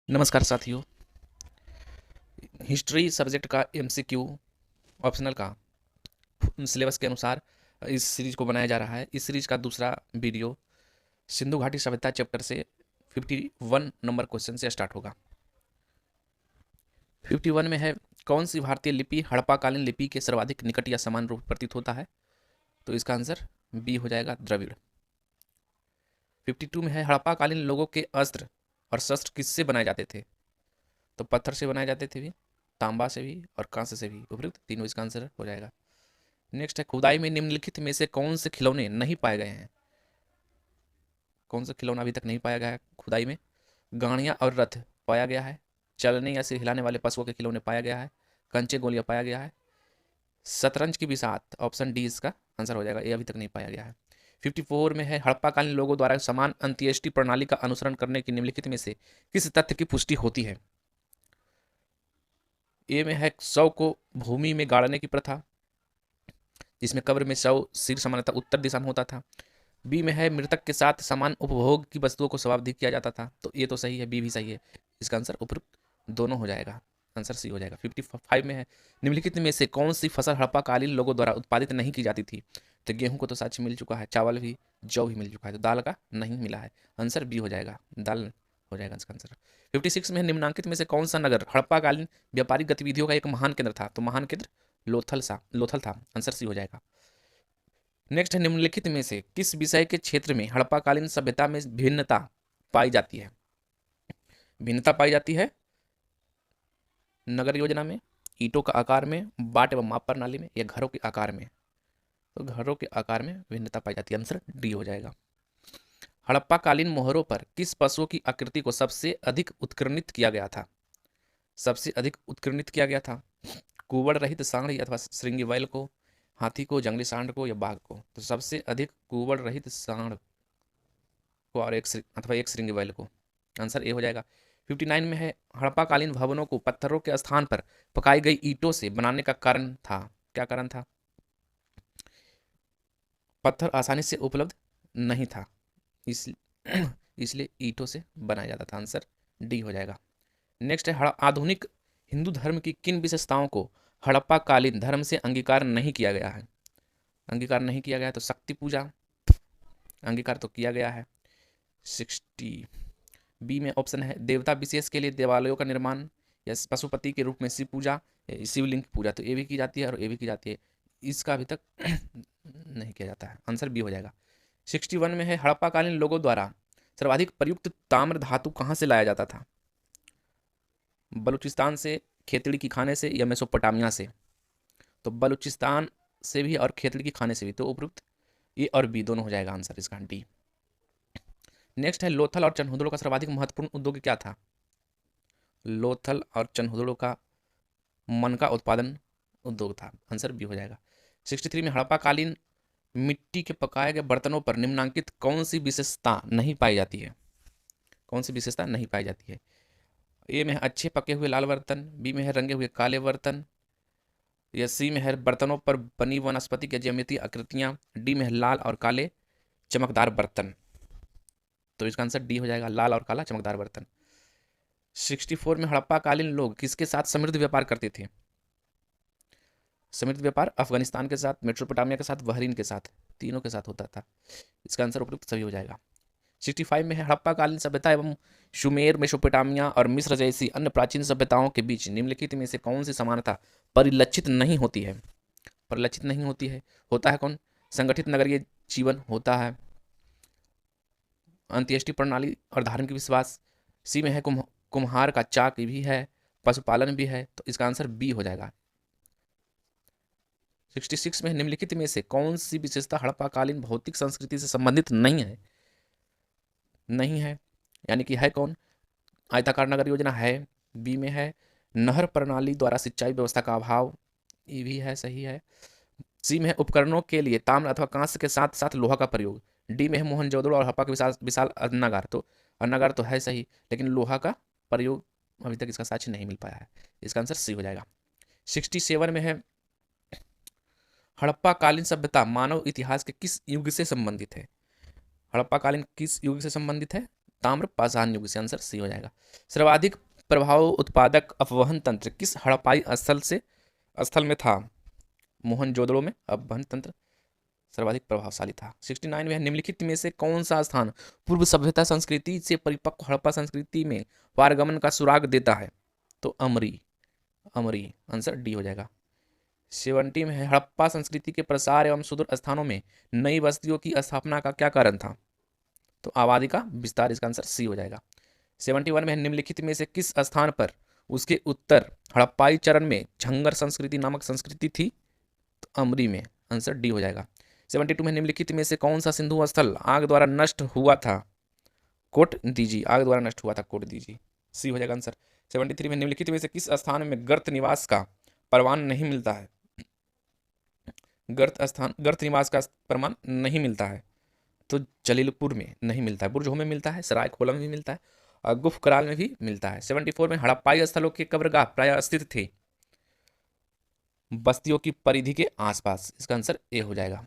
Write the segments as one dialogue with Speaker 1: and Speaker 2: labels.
Speaker 1: नमस्कार साथियों। History subject का एमसीक्यू ऑप्शनल का सिलेबस के अनुसार इस सीरीज को बनाया जा रहा है। इस सीरीज का दूसरा वीडियो सिंधु घाटी सभ्यता चैप्टर से 51 नंबर क्वेश्चन से स्टार्ट होगा। 51 में है, कौन सी भारतीय लिपि हड़प्पा कालीन लिपि के सर्वाधिक निकट या समान रूप प्रतीत होता है? तो इसका आंसर बी हो जाएगा, द्रविड़। 52 में है, हड़प्पा कालीन लोगों के अस्त्र और शस्त्र किससे बनाए जाते थे? तो पत्थर से बनाए जाते थे भी, तांबा से भी और कांस्य से भी, उपयुक्त तीनों इसका आंसर हो जाएगा। नेक्स्ट है, खुदाई में निम्नलिखित में से कौन से खिलौने नहीं पाए गए हैं? कौन सा खिलौना अभी तक नहीं पाया गया है खुदाई में? गाड़ियां और रथ पाया गया है, चलने या सिर हिलाने वाले पशुओं के खिलौने पाया गया है, कंचे गोलियां पाया गया है, शतरंज की बिसात, ऑप्शन डी इसका आंसर हो जाएगा, ये अभी तक नहीं पाया गया है। 54 में है, हड़प्पाकालीन लोगों द्वारा समान अंत्येष्टि प्रणाली का अनुसरण करने की निम्नलिखित में से किस तथ्य की पुष्टि होती है? ए में है, शव को भूमि में गाड़ने की प्रथा, जिसमें कब्र में शव सिर सामान्यतः उत्तर दिशा में होता था। बी में है, मृतक के साथ समान उपभोग की वस्तुओं को शवाब्दी किया जाता था, तो ये तो सही है, बी भी सही है, इसका आंसर उपयुक्त दोनों हो जाएगा, आंसर सी हो जाएगा। 55 में है, निम्नलिखित में से कौन सी फसल हड़प्पाकालीन लोगों द्वारा उत्पादित नहीं की जाती थी? तो गेहूं को तो सच मिल चुका है, चावल भी, जौ भी मिल चुका है, तो दाल का नहीं मिला है, आंसर बी हो जाएगा, दाल हो जाएगा इसका आंसर। 56 में है, निम्नांकित में से कौन सा नगर हड़प्पाकालीन व्यापारिक गतिविधियों का एक महान केंद्र था? तो महान केंद्र लोथल था, आंसर सी हो जाएगा। नेक्स्ट है, निम्नलिखित में से किस विषय के क्षेत्र में हड़प्पाकालीन सभ्यता में भिन्नता पाई जाती है? भिन्नता पाई जाती है नगर योजना में, ईंटों का आकार में, बाट एवं माप प्रणाली में, या घरों के आकार में? तो घरों के आकार में भिन्नता पाई जाती है, आंसर डी हो जाएगा। हड़प्पाकालीन मोहरों पर किस पशुओं की आकृति को सबसे अधिक उत्कीर्णित किया गया था? सबसे अधिक उत्कीर्णित किया गया था कुवड़ रहित सांड अथवा श्रृंगी बैल को, हाथी को, जंगली सांड को, या बाघ को? तो सबसे अधिक कुवड़ रहित सांड को और अथवा एक श्रृंगी बैल को, आंसर ए हो जाएगा। 59 में है, हड़प्पाकालीन भवनों को पत्थरों के स्थान पर पकाई गई ईंटों से बनाने का कारण था, क्या कारण था? पत्थर आसानी से उपलब्ध नहीं था, इस इसलिए ईंटों से बनाया जाता था, आंसर डी हो जाएगा। नेक्स्ट है, आधुनिक हिंदू धर्म की किन विशेषताओं को हड़प्पाकालीन धर्म से अंगीकार नहीं किया गया है? अंगीकार नहीं किया गया है, तो शक्ति पूजा अंगीकार तो किया गया है। 60 बी में ऑप्शन है, देवता विशेष के लिए देवालयों का निर्माण, या पशुपति के रूप में शिव पूजा, शिवलिंग की पूजा, तो ये भी की जाती है और ये भी की जाती है, इसका अभी तक नहीं किया जाता है, आंसर बी हो जाएगा। 61 में है, हड़प्पाकालीन लोगों द्वारा सर्वाधिक प्रयुक्त ताम्र धातु कहाँ से लाया जाता था? बलूचिस्तान से, खेतड़ी की खाने से, या मेसोपोटामिया से? तो बलूचिस्तान से भी और खेतड़ी की खाने से भी, तो उपयुक्त ए और बी दोनों हो जाएगा, आंसर इसका डी। नेक्स्ट है, लोथल और चनहुदड़ो का सर्वाधिक महत्वपूर्ण उद्योग क्या था? लोथल और चनहुदड़ो का मन का उत्पादन उद्योग था, आंसर बी हो जाएगा। 63 में, हड़प्पाकालीन मिट्टी के पकाए गए बर्तनों पर निम्नांकित कौन सी विशेषता नहीं पाई जाती है? कौन सी विशेषता नहीं पाई जाती है? ए में है, अच्छे पके हुए लाल बर्तन, बी में है, रंगे हुए काले बर्तन, या सी में है, बर्तनों पर बनी वनस्पति की ज्यामितीय आकृतियां, डी में है, लाल और काले चमकदार बर्तन, तो इसका आंसर डी हो जाएगा, लाल और काला चमकदार बर्तन। 64 में, हड़प्पाकालीन लोग किसके साथ समृद्ध व्यापार करते थे? समृद्ध व्यापार अफगानिस्तान के साथ, मेसोपोटामिया के साथ, बहरीन के साथ, तीनों के साथ होता था, इसका आंसर उपयुक्त सभी हो जाएगा। 65 में है, हड़प्पाकालीन सभ्यता एवं शुमेर, मेसोपोटामिया और मिस्र जैसी अन्य प्राचीन सभ्यताओं के बीच निम्नलिखित में से कौन सी समानता परिलक्षित नहीं होती है? परिलक्षित नहीं होती है, होता है कौन? संगठित नगरीय जीवन होता है, अंत्येष्टि प्रणाली और धार्मिक विश्वास, सी में है, कुम्हार का चाक भी है, पशुपालन भी है, तो इसका आंसर बी हो जाएगा। 66 में, निम्नलिखित में से कौन सी विशेषता हड़प्पाकालीन भौतिक संस्कृति से संबंधित नहीं है? नहीं है यानी कि है कौन? आयताकार नगर योजना है, बी में है, नहर प्रणाली द्वारा सिंचाई व्यवस्था का अभाव, ये भी है, सही है। सी में है, उपकरणों के लिए ताम्र अथवा कांस्य के साथ साथ लोहा का प्रयोग, डी में है, मोहनजोदड़ो और हड़प्पा के विशाल विशाल अन्नागार, तो अन्नागार तो है सही, लेकिन लोहा का प्रयोग अभी तक इसका साक्ष्य नहीं मिल पाया है, इसका आंसर सी हो जाएगा। 67 में है, हड़प्पाकालीन सभ्यता मानव इतिहास के किस युग से संबंधित है? हड़प्पाकालीन किस युग से संबंधित है? ताम्र पाषाण युग से, आंसर सी हो जाएगा। सर्वाधिक प्रभाव उत्पादक अपवहन तंत्र किस हड़प्पाई स्थल में था? मोहनजोदड़ो में अपवहन तंत्र सर्वाधिक प्रभावशाली था। 69 में निम्नलिखित में से कौन सा स्थान पूर्व सभ्यता संस्कृति से परिपक्व हड़प्पा संस्कृति में पारगमन का सुराग देता है? तो अमरी आंसर डी हो जाएगा। 70 में हड़प्पा संस्कृति के प्रसार एवं सुदूर स्थानों में नई बस्तियों की स्थापना का क्या कारण था? तो आबादी का विस्तार, इसका आंसर सी हो जाएगा। 71 में निम्नलिखित में से किस स्थान पर उसके उत्तर हड़प्पाई चरण में झंगर संस्कृति नामक संस्कृति थी? तो अमरी में, आंसर डी हो जाएगा। 72 में निम्नलिखित में से कौन सा सिंधु स्थल आग द्वारा नष्ट हुआ था? कोट दीजिए, आग द्वारा नष्ट हुआ था, कोट दीजिए, सी हो जाएगा आंसर। 73 में निम्नलिखित में से किस स्थान में गर्त निवास का प्रमाण नहीं मिलता है? गर्त निवास का प्रमाण नहीं मिलता है, तो जलीलपुर में नहीं मिलता है, बुर्जों में मिलता है, सरायखोला में भी मिलता है और गुफ कराल में भी मिलता है। 74 में हड़प्पाई स्थलों के कब्रगाह प्रायः स्थित थे बस्तियों की परिधि के आसपास, इसका आंसर ए हो जाएगा।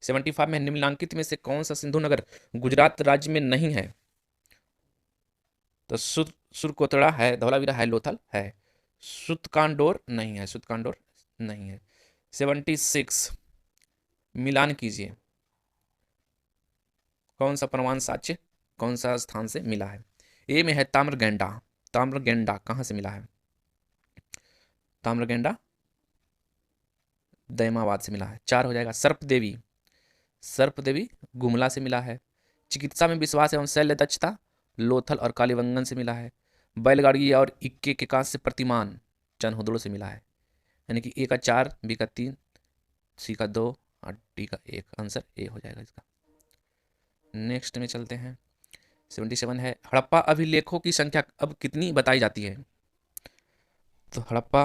Speaker 1: 75 में निम्नलिखित में से कौन सा सिंधु नगर गुजरात राज्य में नहीं है? तो सुरकोतड़ा है, धौलावीरा है, लोथल है, सुतकांडोर नहीं है, सुतकांडोर नहीं है। 76 मिलान कीजिए, कौन सा प्रमाण साक्ष्य कौन सा स्थान से मिला है? ए में है ताम्रगेंडा कहां से मिला है? ताम्रगेंडा दैमाबाद से मिला है, 4 हो जाएगा। सर्पदेवी गुमला से मिला है। चिकित्सा में विश्वास एवं शल्य दक्षता लोथल और कालीबंगन से मिला है। बैलगाड़ी और इक्के के कांस्य प्रतिमान चनहुदड़ो से मिला है। यानी कि ए का 4, बी का 3, सी का 2 और डी का 1, आंसर ए हो जाएगा इसका। नेक्स्ट में चलते हैं। 77 है हड़प्पा अभिलेखों की संख्या अब कितनी बताई जाती है? तो हड़प्पा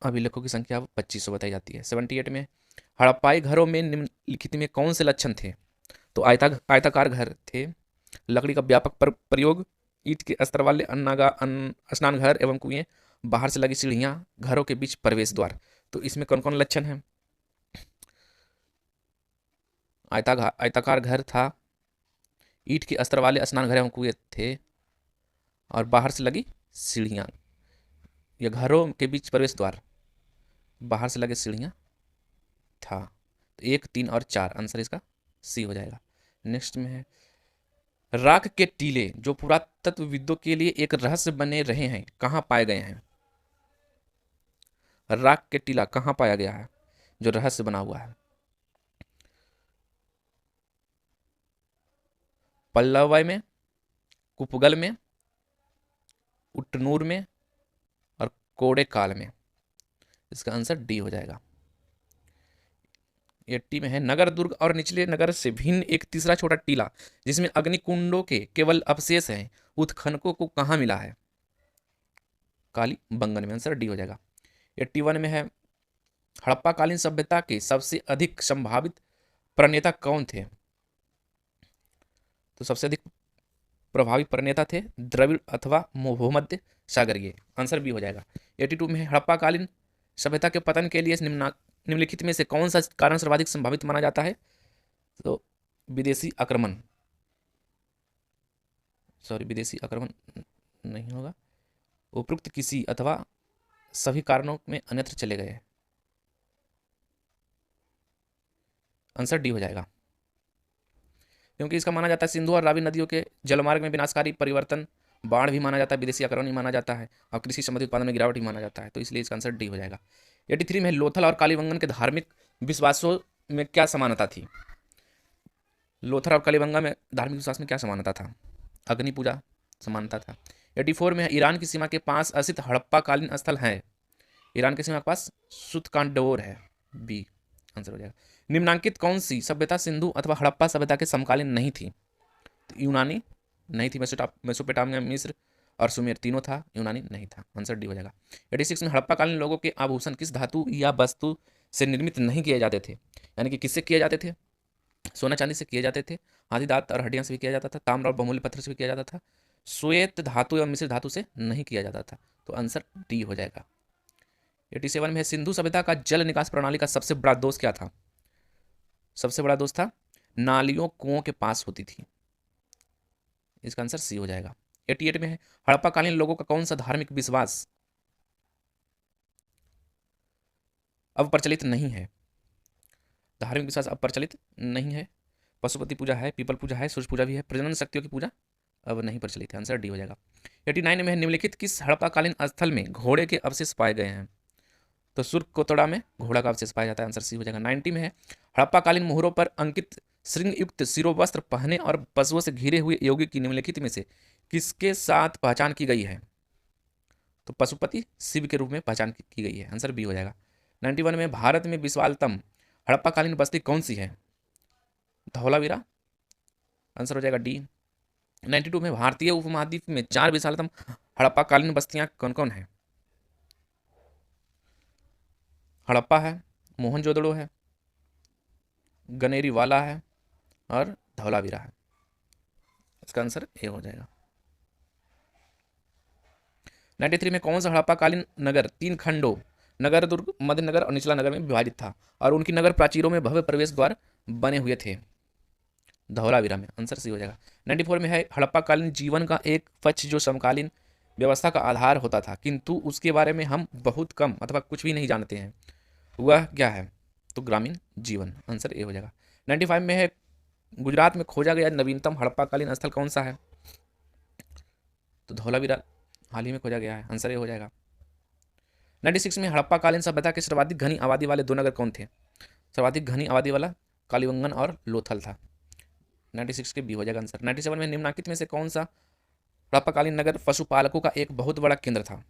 Speaker 1: अभिलेखों की संख्या अब 2500 बताई जाती है। 78 में हड़प्पाई घरों में निम्नलिखित में कौन से लक्षण थे? तो आयताकार घर थे, लकड़ी का व्यापक प्रयोग, ईंट के अस्तर वाले स्नान घर एवं कुएं, बाहर से लगी सीढ़ियां, घरों के बीच प्रवेश द्वार। तो इसमें कौन कौन लक्षण है? आयताकार घर था, ईंट के अस्तर वाले स्नान घर एवं कुएं थे और बाहर से लगी सीढ़ियां, या घरों के बीच प्रवेश द्वार, बाहर से लगे सीढ़ियां था। तो 1, 3 और 4 आंसर इसका सी हो जाएगा। नेक्स्ट में है राख के टीले जो पुरातत्वविदों के लिए एक रहस्य बने रहे हैं कहाँ पाए गए हैं? राख के टीला कहाँ पाया गया है जो रहस्य बना हुआ है? पल्लवाई में, कुपगल में, उट्टनूर में और कोडेकाल में, इसका आंसर डी हो जाएगा। 80 में है नगर दुर्ग और निचले नगर से भिन्न एक तीसरा छोटा टीला जिसमें अग्निकुंडों के केवल अवशेष हैं उत्खनकों को कहाँ मिला है? कालीबंगन में, आंसर डी हो जाएगा। 81 में है हड़प्पा कालीन सभ्यता के सबसे अधिक संभावित प्रणेता कौन थे? तो सबसे अधिक प्रभावी प्रणेता थे द्रविड़ अथवा भूमध्य सागरीय, आंसर बी हो जाएगा। 82 में हड़प्पा कालीन सभ्यता के पतन के लिए निम्नलिखित में से कौन सा कारण सर्वाधिक संभावित माना जाता है? तो विदेशी आक्रमण नहीं होगा, उपरोक्त किसी अथवा सभी कारणों में अन्यत्र चले गए, आंसर डी हो जाएगा। क्योंकि इसका माना जाता है सिंधु और रावी नदियों के जलमार्ग में विनाशकारी परिवर्तन, बाढ़ भी माना जाता है, विदेशी आक्रमण भी माना जाता है और कृषि संबंधी उत्पादन में गिरावट भी माना जाता है, तो इसलिए इसका आंसर डी हो जाएगा। 83 में लोथल और कालीबंगन के धार्मिक विश्वासों में क्या समानता थी? लोथल और कालीबंगा में धार्मिक विश्वास में क्या समानता था? अग्नि पूजा समानता था। 84 में ईरान की सीमा के पास स्थित हड़प्पा कालीन स्थल है, ईरान की सीमा के पास सुतकांडोर है, बी आंसर हो जाएगा। निम्नांकित कौन सी सभ्यता सिंधु अथवा हड़प्पा सभ्यता के समकालीन नहीं थी? तो यूनानी नहीं थी, मेसोपोटामिया, मिस्र और सुमेर तीनों था, यूनानी नहीं था, आंसर डी हो जाएगा। 86 में हड़प्पा कालीन लोगों के आभूषण किस धातु या वस्तु से निर्मित नहीं किए जाते थे? यानी कि किससे किए जाते थे? सोना चांदी से किए जाते थे, हाथी दांत और हड्डियां से भी किया जाता था, ताम्र और बहुमूल्य पत्थर से भी किया जाता था, श्वेत धातु एवं मिश्र धातु से नहीं किया जाता था, तो आंसर डी हो जाएगा। 87 में सिंधु सभ्यता का जल निकास प्रणाली का सबसे बड़ा दोष क्या था? सबसे बड़ा दोष था नालियों कुओं के पास होती थी, इसका आंसर सी हो जाएगा। 88 में है हड़प्पा कालीन लोगों का कौन सा धार्मिक विश्वास अब प्रचलित नहीं है? धार्मिक विश्वास अब प्रचलित नहीं है। पशुपति पूजा है, पीपल पूजा है, सूर्य पूजा भी है, प्रजनन शक्तियों की पूजा अब नहीं प्रचलित है। आंसर डी हो जाएगा। 89 में है निम्नलिखित किस हड़प्पाकालीन स्थल में घोड़े के अवशेष पाए गए हैं? तो सुर्ख कोतड़ा में घोड़ा का अवशेष पाया जाता है। आंसर सी हो जाएगा। 90 में है हड़प्पाकालीन मोहरों पर अंकित श्रृंग युक्त शिरोवस्त्र पहने और पशुओं से घिरे हुए योगी की निम्नलिखित में से किसके साथ पहचान की गई है? तो पशुपति शिव के रूप में पहचान की गई है। आंसर बी हो जाएगा। 91 में भारत में विशालतम हड़प्पाकालीन बस्ती कौन सी है? धौलावीरा। आंसर हो जाएगा डी। 92 में भारतीय उपमहाद्वीप में 4 विशालतम हड़प्पाकालीन बस्तियां कौन कौन है? हड़प्पा है, मोहनजोदड़ो है, गनेरी वाला है और धौलावीरा है। इसका आंसर ए हो जाएगा। 93 में कौन सा हड़प्पाकालीन नगर 3 खंडों नगर दुर्ग, मध्य नगर और निचला नगर में विभाजित था और उनकी नगर प्राचीरों में भव्य प्रवेश द्वार बने हुए थे? धौलावीरा में। आंसर सी हो जाएगा। 94 में है हड़प्पाकालीन जीवन का एक पक्ष जो समकालीन व्यवस्था का आधार होता था किंतु उसके बारे में हम बहुत कम अथवा कुछ भी नहीं जानते हैं, वह क्या है? तो ग्रामीण जीवन। आंसर ए हो जाएगा। 95 में है गुजरात में खोजा गया नवीनतम हड़प्पाकालीन स्थल कौन सा है? तो धौलावीरा हाल ही में खोजा गया है। आंसर ए हो जाएगा। 96 में हड़प्पाकालीन सभ्यता के सर्वाधिक घनी आबादी वाले 2 नगर कौन थे? सर्वाधिक घनी आबादी वाला कालीबंगन और लोथल था। 96 के बी हो जाएगा आंसर। 97 में निम्नलिखित में से कौन सा हड़प्पाकालीन नगर पशुपालकों का एक बहुत बड़ा केंद्र था?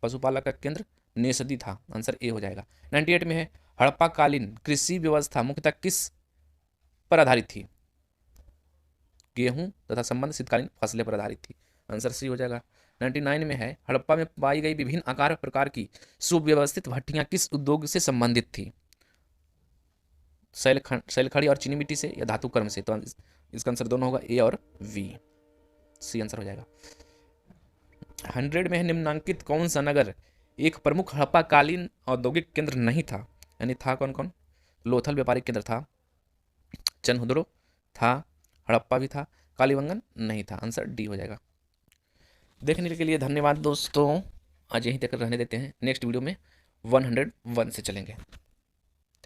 Speaker 1: पशुपालक का केंद्र नेसदी था। आंसर ए हो जाएगा। 98 में है हड़प्पाकालीन कृषि व्यवस्था मुख्यतः किस पर आधारित थी? गेहूं तथा संबंध शीतकालीन फसलें पर आधारित थी। आंसर सी हो जाएगा। 99 में है हड़प्पा में पाई गई विभिन्न आकार प्रकार की सुव्यवस्थित भट्टियां किस उद्योग से संबंधित थी? शैलखड़ी और चीनी मिट्टी से या धातु कर्म से? तो इसका आंसर दोनों होगा, ए और वी। सी आंसर हो जाएगा। 100 में है निम्नांकित कौन सा नगर एक प्रमुख हड़प्पाकालीन औद्योगिक केंद्र नहीं था? यानी था कौन कौन? लोथल व्यापारिक केंद्र था, चनहुदड़ो था, हड़प्पा भी था, कालीबंगन नहीं था। आंसर डी हो जाएगा। देखने के लिए धन्यवाद दोस्तों। आज यहीं तक रहने देते हैं, नेक्स्ट वीडियो में 101 से चलेंगे।